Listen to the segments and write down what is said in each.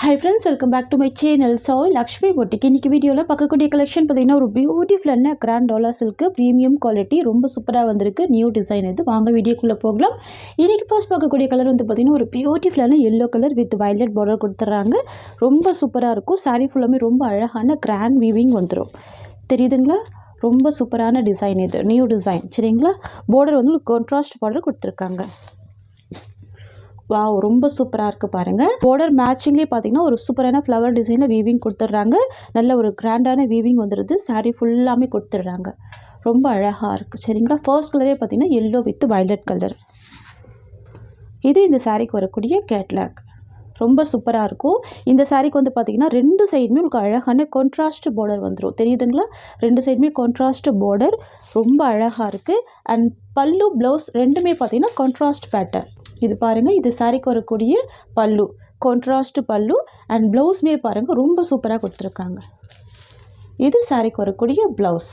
Hi friends, welcome back to my channel. So Lakshmi Boutique இன்னைக்கு வீடியோவில் பார்க்கக்கூடிய collection பார்த்தீங்கன்னா ஒரு பியூட்டிஃபுல்லான grand dollar silk premium quality ரொம்ப சூப்பராக வந்திருக்கு. நியூ டிசைன் இது. வாங்க வீடியோக்குள்ளே போகலாம். இன்னைக்கு ஃபர்ஸ்ட் பார்க்கக்கூடிய கலர் வந்து பார்த்தீங்கன்னா ஒரு பியூட்டிஃபுல்லான yellow colour with violet border கொடுத்துட்றாங்க. ரொம்ப சூப்பராக இருக்கும். சாரீ ஃபுல்லாமே ரொம்ப அழகான கிராண்ட் வீவிங் வந்துடும். தெரியுதுங்களா? ரொம்ப சூப்பரான டிசைன் இது. நியூ டிசைன் சரிங்களா? பார்டர் வந்து கான்ட்ராஸ்ட் பார்டர் கொடுத்துருக்காங்க. வாவ் ரொம்ப சூப்பராக இருக்குது பாருங்கள். பார்டர் மேட்சிங்லேயே பார்த்தீங்கன்னா ஒரு சூப்பரான ஃப்ளவர் டிசைனில் வீவிங் கொடுத்துட்றாங்க. நல்ல ஒரு கிராண்டான வீவிங் வந்துடுது. சாரீ ஃபுல்லாமே கொடுத்துட்றாங்க. ரொம்ப அழகாக இருக்குது சரிங்களா? ஃபர்ஸ்ட் கலரே பார்த்தீங்கன்னா எல்லோ வித் வயலட் கலர். இது இந்த சாரீக்கு வரக்கூடிய கேட்லாக். ரொம்ப சூப்பராக இருக்கும். இந்த சாரீக்கு வந்து பார்த்திங்கன்னா ரெண்டு சைடுமே உங்களுக்கு அழகான கான்ட்ராஸ்ட் பார்டர் வந்துடும். தெரியுதுங்களா? ரெண்டு சைடுமே கான்ட்ராஸ்ட் பார்டர் ரொம்ப அழகாக இருக்குது. அண்ட் பல்லு ப்ளவுஸ் ரெண்டுமே பார்த்திங்கன்னா கான்ட்ராஸ்ட் பேட்டர்ன். இது பாருங்கள், இது சாரீக்கு வரக்கூடிய பல்லு, கான்ட்ராஸ்ட் பல்லு. அண்ட் ப்ளவுஸ்மே பாருங்கள் ரொம்ப சூப்பராக கொடுத்துருக்காங்க. இது சாரீக்கு வரக்கூடிய ப்ளவுஸ்.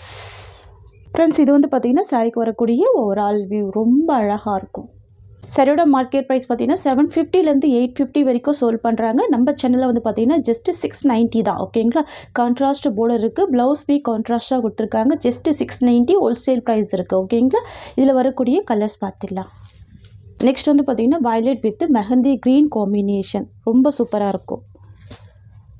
ஃப்ரெண்ட்ஸ், இது வந்து பார்த்திங்கன்னா சாரீக்கு வரக்கூடிய ஓவரால் வியூ ரொம்ப அழகாக இருக்கும். சரியோட மார்க்கெட் ப்ரைஸ் பார்த்தீங்கன்னா 750லேருந்து 850 வரைக்கும் சோல் பண்ணுறாங்க. நம்ம சேனலில் வந்து பார்த்தீங்கன்னா ஜஸ்ட்டு 690 தான். ஓகேங்களா? கான்ட்ராஸ்ட் பார்டர் இருக்குது. ப்ளவுஸ் பி கான்ட்ராஸ்ட்டாக கொடுத்துருக்காங்க. ஜஸ்ட்டு 690 ஹோல்சேல் ப்ரைஸ் இருக்குது. ஓகேங்களா? இதில் வரக்கூடிய கலர்ஸ் பார்த்துடலாம். நெக்ஸ்ட் வந்து பார்த்திங்கன்னா violet with mehndi green combination ரொம்ப சூப்பராக இருக்கும்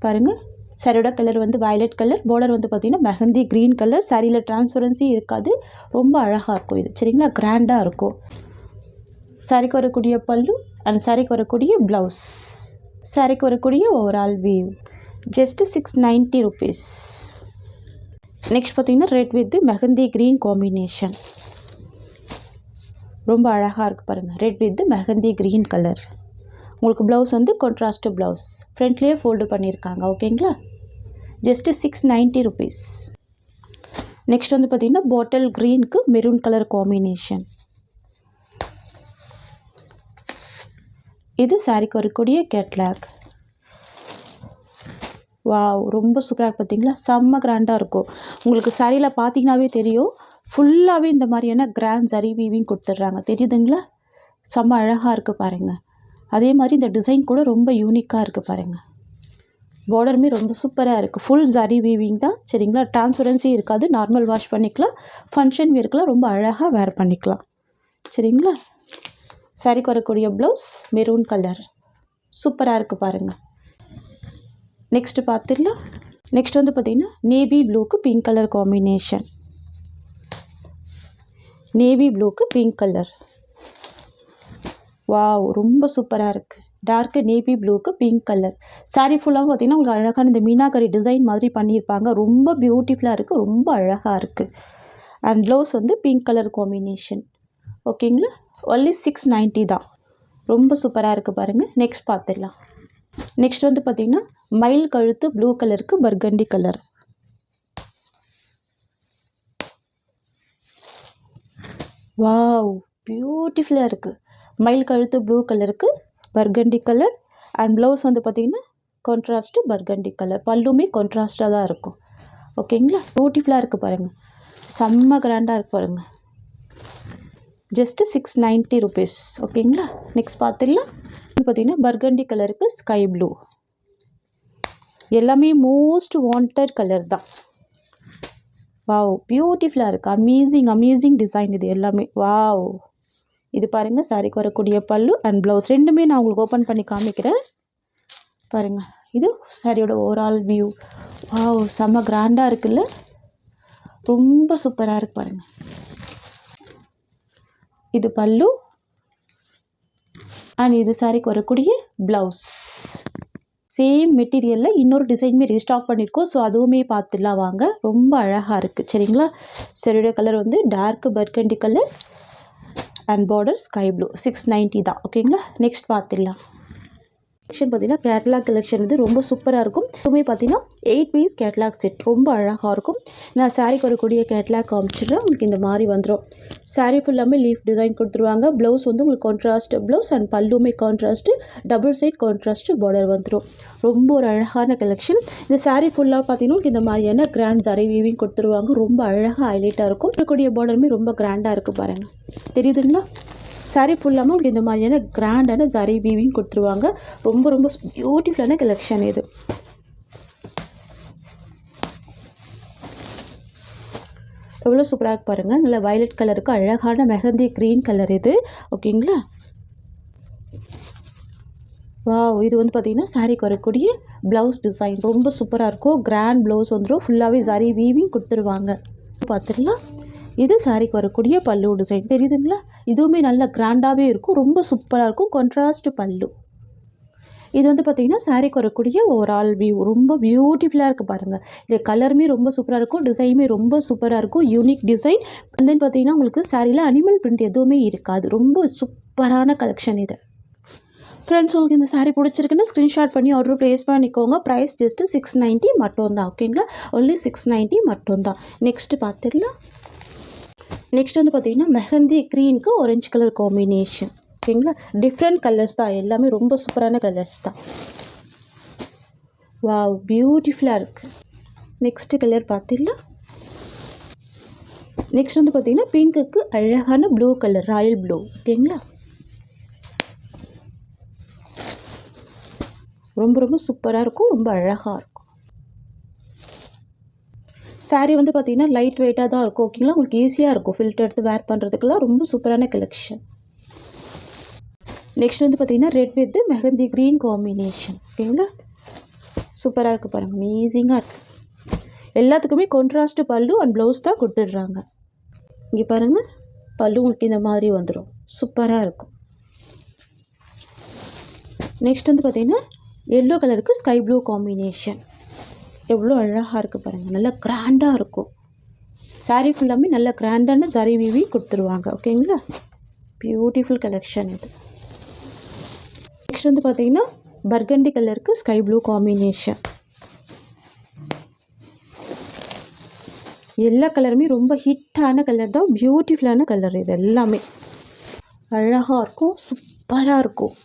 பாருங்கள். சாரியோட கலர் வந்து வயலட் கலர், பார்டர் வந்து பார்த்திங்கன்னா மெஹந்தி க்ரீன் கலர். சாரியில் டிரான்ஸ்பரன்சி இருக்காது. ரொம்ப அழகாக இருக்கும் இது சரிங்களா? கிராண்டாக இருக்கும். சாரிக்கு வரக்கூடிய பல்லு அண்ட் சாரிக்கு வரக்கூடிய ப்ளவுஸ். சாரிக்கு வரக்கூடிய overall view just 690 rupees. Next பார்த்திங்கன்னா red with mehndi green combination ரொம்ப அழகாக இருக்குது பாருங்கள். Red with mehndi green colour. உங்களுக்கு ப்ளவுஸ் வந்து கான்ட்ராஸ்ட் ப்ளவுஸ். ஃப்ரண்ட்லேயே ஃபோல்டு பண்ணியிருக்காங்க. ஓகேங்களா? Just 690 rupees. நெக்ஸ்ட் வந்து பார்த்திங்கன்னா பாட்டில் க்ரீனுக்கு மெரூன் கலர் காம்பினேஷன். இது சாரிக்கு வரக்கூடிய கேட்லாக். வாவ் ரொம்ப சூப்பராக பார்த்தீங்களா? செம்ம கிராண்டாக இருக்கும். உங்களுக்கு சாரியில் பார்த்தீங்கன்னாவே தெரியும், ஃபுல்லாகவே இந்த மாதிரியான கிராண்ட் சரி வீவிங் கொடுத்துட்றாங்க. தெரியுதுங்களா? செம்ம அழகாக இருக்குது பாருங்கள். அதே மாதிரி இந்த டிசைன் கூட ரொம்ப யூனிக்காக இருக்குது பாருங்கள். பார்டருமே ரொம்ப சூப்பராக இருக்குது. ஃபுல் சரி வீவிங் தான் சரிங்களா? டிரான்ஸ்பரன்சி இருக்காது. நார்மல் வாஷ் பண்ணிக்கலாம். ஃபங்க்ஷன் வேர்க்கெலாம் ரொம்ப அழகாக வேர் பண்ணிக்கலாம் சரிங்களா? சாரிக்கு வரக்கூடிய ப்ளவுஸ் மெரூன் கலர் சூப்பராக இருக்குது பாருங்கள். நெக்ஸ்ட்டு பார்த்துடலாம். நெக்ஸ்ட் வந்து பார்த்திங்கன்னா நேவி ப்ளூக்கு பிங்க் கலர் காம்பினேஷன். நேவி ப்ளூக்கு பிங்க் கலர். வாவ் ரொம்ப சூப்பராக இருக்குது. டார்க்கு நேவி ப்ளூக்கு பிங்க் கலர். சாரீ ஃபுல்லாக பார்த்திங்கன்னா உங்களுக்கு அழகான இந்த மீனாக்கரி டிசைன் மாதிரி பண்ணியிருப்பாங்க. ரொம்ப பியூட்டிஃபுல்லாக இருக்குது. ரொம்ப அழகாக இருக்குது. அண்ட் ப்ளவுஸ் வந்து பிங்க் கலர் காம்பினேஷன். ஓகேங்களா? ஒன்லி 690 தான். ரொம்ப சூப்பராக இருக்குது பாருங்கள். நெக்ஸ்ட் பார்த்துடலாம். நெக்ஸ்ட் வந்து பார்த்திங்கன்னா மயில் கழுத்து ப்ளூ கலருக்கு பர்கண்டி கலர். வாவ் பியூட்டிஃபுல்லாக இருக்குது. மயில் கழுத்து ப்ளூ கலருக்கு பர்கண்டி கலர். அண்ட் ப்ளவுஸ் வந்து பார்த்திங்கன்னா கான்ட்ராஸ்ட்டு பர்கண்டி கலர். பல்லுமே கான்ட்ராஸ்ட்டாக தான் இருக்கும். ஓகேங்களா? பியூட்டிஃபுல்லாக இருக்குது பாருங்கள். செம்ம கிராண்டாக இருக்குது பாருங்கள். Just 690 rupees. ஓகேங்களா? நெக்ஸ்ட் பார்த்துடலாம். பார்த்திங்கன்னா பர்கண்டி கலருக்கு ஸ்கை ப்ளூ. எல்லாமே மோஸ்ட் வாண்டட் கலர் தான். வாவ் பியூட்டிஃபுல்லாக இருக்குது. அமேசிங் டிசைன் இது எல்லாமே. வாவ் இது பாருங்கள். சாரிக்கு வரக்கூடிய பல்லு அண்ட் ப்ளவுஸ் ரெண்டுமே நான் உங்களுக்கு ஓப்பன் பண்ணி காமிக்கிறேன் பாருங்கள். இது சாரியோட ஓவரால் வியூ. வாவ் செம்ம கிராண்டாக இருக்குல்ல? ரொம்ப சூப்பராக இருக்குது பாருங்கள். இது பல்லு அண்ட் இது சாரிக்கு வரக்கூடிய ப்ளவுஸ். சேம் மெட்டீரியலில் இன்னொரு டிசைனுமே ரீஸ்டாக் பண்ணியிருக்கோம். ஸோ அதுவுமே பார்த்துடலாம் வாங்க. ரொம்ப அழகாக இருக்குது சரிங்களா? சரியோட கலர் வந்து dark burgundy colour and border sky blue. 690 தான். ஓகேங்களா? நெக்ஸ்ட் பார்த்துடலாம். கலெக்ஷன் பார்த்திங்கன்னா கேட்லாக் கலெக்ஷன் வந்து ரொம்ப சூப்பராக இருக்கும். இதுவுமே பார்த்திங்கன்னா 8 பீஸ் கேட்லாக் செட் ரொம்ப அழகாக இருக்கும். நான் சாரீக்கு வரக்கூடிய கேட்லாக் காமிச்சிடுறேன். உங்களுக்கு இந்த மாதிரி வந்துடும். சாரீ ஃபுல்லாமே லீஃப் டிசைன் கொடுத்துருவாங்க. ப்ளவுஸ் வந்து உங்களுக்கு கான்ட்ராஸ்ட் ப்ளவுஸ் அண்ட் பல்லுமே contrast double side contrast border வந்துடும். ரொம்ப ஒரு அழகான கலெக்ஷன். இந்த சாரீ ஃபுல்லாக பார்த்திங்கன்னா உங்களுக்கு இந்த மாதிரியான கிராண்ட் சரி வீவிங் கொடுத்துருவாங்க. ரொம்ப அழகாக ஹைலைட்டாக இருக்கும். இருக்கக்கூடிய பார்டருமே ரொம்ப கிராண்டாக இருக்குது பாருங்கள். தெரியுதுங்களா? சாரீ ஃபுல்லாமல் உங்களுக்கு இந்த மாதிரியான கிராண்டான ஜரி வீவிங் கொடுத்துருவாங்க. ரொம்ப ரொம்ப பியூட்டிஃபுல்லான கலெக்ஷன் இது. எவ்வளோ சூப்பராக இருக்கு பாருங்கள். நல்ல வயலட் கலருக்கு அழகான மெஹந்தி க்ரீன் கலர் இது. ஓகேங்களா. வாவ், இது வந்து பார்த்திங்கன்னா சாரீக்கு வரக்கூடிய ப்ளவுஸ் டிசைன் ரொம்ப சூப்பராக இருக்கும். கிராண்ட் ப்ளவுஸ் வந்துடும். ஃபுல்லாகவே சாரீ வீவிங் கொடுத்துருவாங்க. பார்த்துக்கலாம். இது சாரீக்கு வரக்கூடிய பல்லு டிசைன் தெரியுதுங்களா. இதுவுமே நல்ல கிராண்டாகவே இருக்கும். ரொம்ப சூப்பராக இருக்கும். கான்ட்ராஸ்ட் பல்லு. இது வந்து பார்த்திங்கன்னா சாரீக்கு வரக்கூடிய ஓவரால் வியூ ரொம்ப பியூட்டிஃபுல்லாக இருக்குது பாருங்கள். இது கலருமே ரொம்ப சூப்பராக இருக்கும். டிசைனுமே ரொம்ப சூப்பராக இருக்கும். Unique design. அண்ட் தென் பார்த்திங்கன்னா உங்களுக்கு சாரியில் அனிமல் பிரிண்ட் எதுவுமே இருக்காது. ரொம்ப சூப்பரான கலெக்ஷன் இது. ஃப்ரெண்ட்ஸ், உங்களுக்கு இந்த சாரீ பிடிச்சிருக்குன்னு ஸ்க்ரீன்ஷாட் பண்ணி ஆர்டர் ப்ளேஸ் பண்ணிக்கோங்க. ப்ரைஸ் ஜஸ்ட்டு 690 மட்டும்தான். ஓகேங்களா. ஒன்லி 690 மட்டும்தான். நெக்ஸ்ட்டு பார்த்துடலாம். நெக்ஸ்ட் வந்து பார்த்திங்கன்னா மெஹந்தி க்ரீனுக்கு ஆரஞ்சு கலர் காம்பினேஷன். ஓகேங்களா. டிஃப்ரெண்ட் கலர்ஸ் தான். எல்லாமே ரொம்ப சூப்பரான கலர்ஸ் தான். வாவ், பியூட்டிஃபுல்லாக இருக்குது. நெக்ஸ்ட்டு கலர் பார்த்துடலாம். நெக்ஸ்ட் வந்து பார்த்திங்கன்னா பிங்க்குக்கு அழகான ப்ளூ கலர், ராயல் ப்ளூ. ஓகேங்களா. ரொம்ப ரொம்ப சூப்பராக இருக்கும். ரொம்ப அழகாக இருக்கும். சாரீ வந்து பார்த்திங்கன்னா லைட் வெயிட்டாக தான் இருக்கும். ஓகேங்களா. உங்களுக்கு ஈஸியாக இருக்கும் ஃபில்டர் எடுத்து வேர் பண்ணுறதுக்குலாம். ரொம்ப சூப்பரான கலெக்ஷன். நெக்ஸ்ட் வந்து பார்த்திங்கன்னா red with mehndi green combination. ஓகேங்களா. சூப்பராக இருக்குது பாருங்கள். அமேசிங்காக இருக்குது. எல்லாத்துக்குமே கான்ட்ராஸ்ட் பல்லு அண்ட் ப்ளவுஸ் தான் கொடுத்துட்றாங்க. இங்கே பாருங்கள், பல்லு உங்களுக்கு இந்த மாதிரி வந்துடும். சூப்பராக இருக்கும். நெக்ஸ்ட் வந்து பார்த்திங்கன்னா எல்லோ கலருக்கு ஸ்கை ப்ளூ காம்பினேஷன். எவ்வளோ அழகாக இருக்குது பாருங்கள். நல்லா கிராண்டாக இருக்கும். சாரீ ஃபுல்லாமே நல்ல கிராண்டான ஜரி வீவி கொடுத்துருவாங்க. ஓகேங்களா. பியூட்டிஃபுல் கலெக்ஷன் இது. நெக்ஸ்ட் வந்து பார்த்திங்கன்னா பர்கண்டி கலருக்கு ஸ்கை ப்ளூ காம்பினேஷன். எல்லா கலருமே ரொம்ப ஹிட்டான கலர் தான். பியூட்டிஃபுல்லான கலர். இது எல்லாமே அழகாக இருக்கும். சூப்பராக இருக்கும்.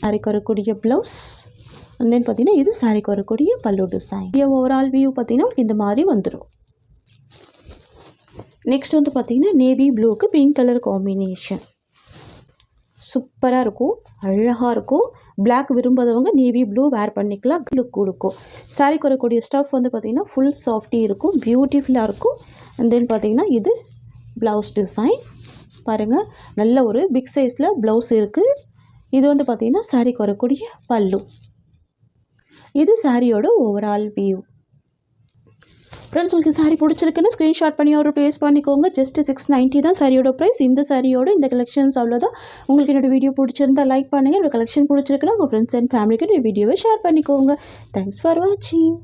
சாரீக்கு வரக்கூடிய ப்ளவுஸ் அண்ட் தென் பார்த்திங்கன்னா இது சாரீக்கு வரக்கூடிய பல்லு டிசைன். ஓவரால் வியூ பார்த்திங்கன்னா இந்த மாதிரி வந்துடும். நெக்ஸ்ட் வந்து பார்த்திங்கன்னா நேவி ப்ளூக்கு பிங்க் கலர் காம்பினேஷன். சூப்பராக இருக்கும். அழகாக இருக்கும். பிளாக் விரும்பாதவங்க நேவி ப்ளூ வேர் பண்ணிக்கலாம். லுக் கொடுக்கும். சாரீக்கு வரக்கூடிய ஸ்டஃப் வந்து பார்த்திங்கன்னா ஃபுல் சாஃப்டி இருக்கும். பியூட்டிஃபுல்லாக இருக்கும். அண்ட் தென் பார்த்திங்கன்னா இது ப்ளவுஸ் டிசைன் பாருங்கள். நல்ல ஒரு பிக் சைஸில் ப்ளவுஸ் இருக்குது. இது வந்து பார்த்திங்கன்னா சாரீக்கு வரக்கூடிய பல்லு. இது சாரியோட ஓவரால் வியூ. ஃப்ரெண்ட்ஸ், உங்களுக்கு சாரீ பிடிச்சிருக்குன்னு ஸ்க்ரீன்ஷாட் பண்ணி ஆர்டர் ப்ளேஸ் பண்ணிக்கோங்க. ஜஸ்ட்டு 690 தான் சாரியோட ப்ரைஸ். இந்த சாரியோட இந்த கலெக்ஷன்ஸ் அவ்வளோதான். உங்களுக்கு என்னோடய வீடியோ பிடிச்சிருந்தா லைக் பண்ணுங்கள். என்னோட கலெக்ஷன் பிடிச்சிருக்குன்னா உங்கள் ஃப்ரெண்ட்ஸ் அண்ட் ஃபேமிலிக்கு இந்த வீடியோவை ஷேர் பண்ணிக்கோங்க. தேங்க்ஸ் ஃபார் வாட்சிங்.